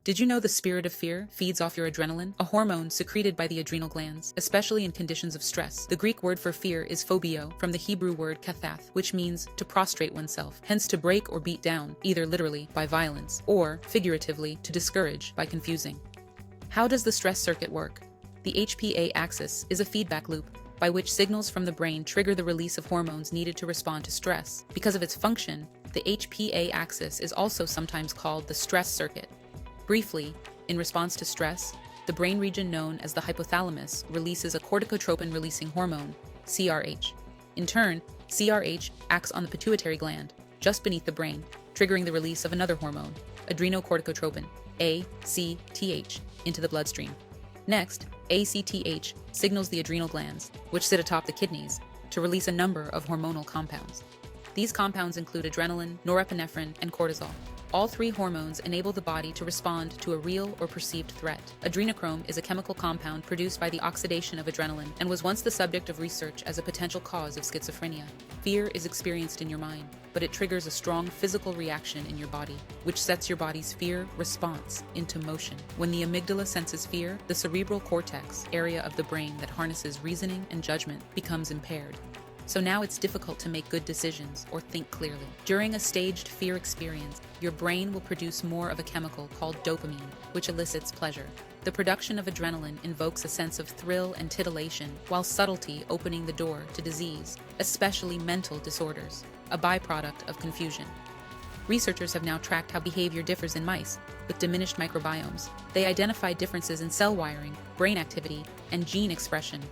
Did you know the spirit of fear feeds off your adrenaline, a hormone secreted by the adrenal glands, especially in conditions of stress? The Greek word for fear is phobio, from the Hebrew word kathath, which means to prostrate oneself, hence to break or beat down, either literally by violence, or figuratively to discourage by confusing. How does the stress circuit work? The HPA axis is a feedback loop by which signals from the brain trigger the release of hormones needed to respond to stress. Because of its function, the HPA axis is also sometimes called the stress circuit. Briefly, in response to stress, the brain region known as the hypothalamus releases a corticotropin-releasing hormone, CRH. In turn, CRH acts on the pituitary gland, just beneath the brain, triggering the release of another hormone, adrenocorticotropin, ACTH, into the bloodstream. Next, ACTH signals the adrenal glands, which sit atop the kidneys, to release a number of hormonal compounds. These compounds include adrenaline, norepinephrine, and cortisol. All three hormones enable the body to respond to a real or perceived threat. Adrenochrome is a chemical compound produced by the oxidation of adrenaline and was once the subject of research as a potential cause of schizophrenia. Fear is experienced in your mind, but it triggers a strong physical reaction in your body, which sets your body's fear response into motion. When the amygdala senses fear, the cerebral cortex, area of the brain that harnesses reasoning and judgment, becomes impaired. So now it's difficult to make good decisions or think clearly. During a staged fear experience, your brain will produce more of a chemical called dopamine, which elicits pleasure. The production of adrenaline invokes a sense of thrill and titillation, while subtlety opening the door to disease, especially mental disorders, a byproduct of confusion. Researchers have now tracked how behavior differs in mice with diminished microbiomes. They identified differences in cell wiring, brain activity, and gene expression.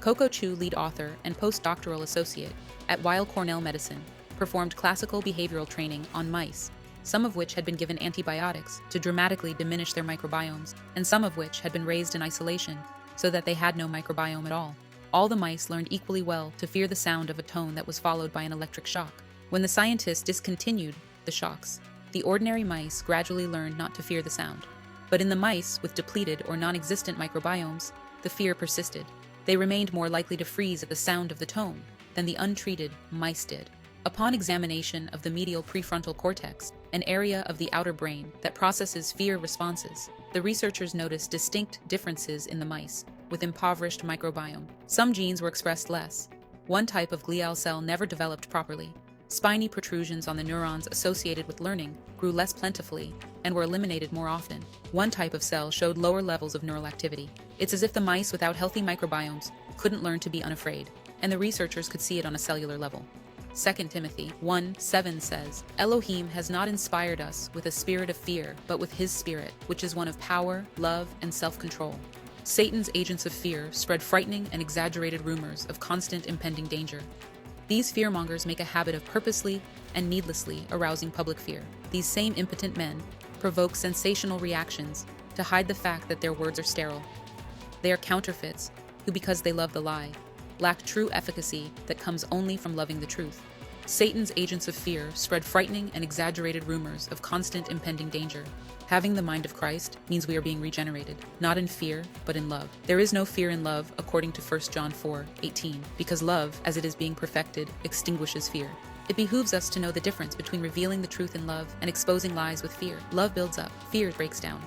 Coco Chu, lead author and postdoctoral associate at Weill Cornell Medicine, performed classical behavioral training on mice, some of which had been given antibiotics to dramatically diminish their microbiomes, and some of which had been raised in isolation so that they had no microbiome at all. All the mice learned equally well to fear the sound of a tone that was followed by an electric shock. When the scientists discontinued the shocks, the ordinary mice gradually learned not to fear the sound. But in the mice with depleted or non-existent microbiomes, the fear persisted. They remained more likely to freeze at the sound of the tone than the untreated mice did. Upon examination of the medial prefrontal cortex, an area of the outer brain that processes fear responses, the researchers noticed distinct differences in the mice with impoverished microbiome. Some genes were expressed less. One type of glial cell never developed properly. Spiny protrusions on the neurons associated with learning grew less plentifully and were eliminated more often. One type of cell showed lower levels of neural activity. It's as if the mice without healthy microbiomes couldn't learn to be unafraid, and the researchers could see it on a cellular level. 2 Timothy 1:7 says, Elohim has not inspired us with a spirit of fear, but with his spirit, which is one of power, love, and self-control. Satan's agents of fear spread frightening and exaggerated rumors of constant impending danger. These fearmongers make a habit of purposely and needlessly arousing public fear. These same impotent men provoke sensational reactions to hide the fact that their words are sterile. They are counterfeits who, because they love the lie, lack true efficacy that comes only from loving the truth. Satan's agents of fear spread frightening and exaggerated rumors of constant impending danger. Having the mind of Christ means we are being regenerated, not in fear, but in love. There is no fear in love, according to 1 John 4:18, because love, as it is being perfected, extinguishes fear. It behooves us to know the difference between revealing the truth in love and exposing lies with fear. Love builds up, fear breaks down.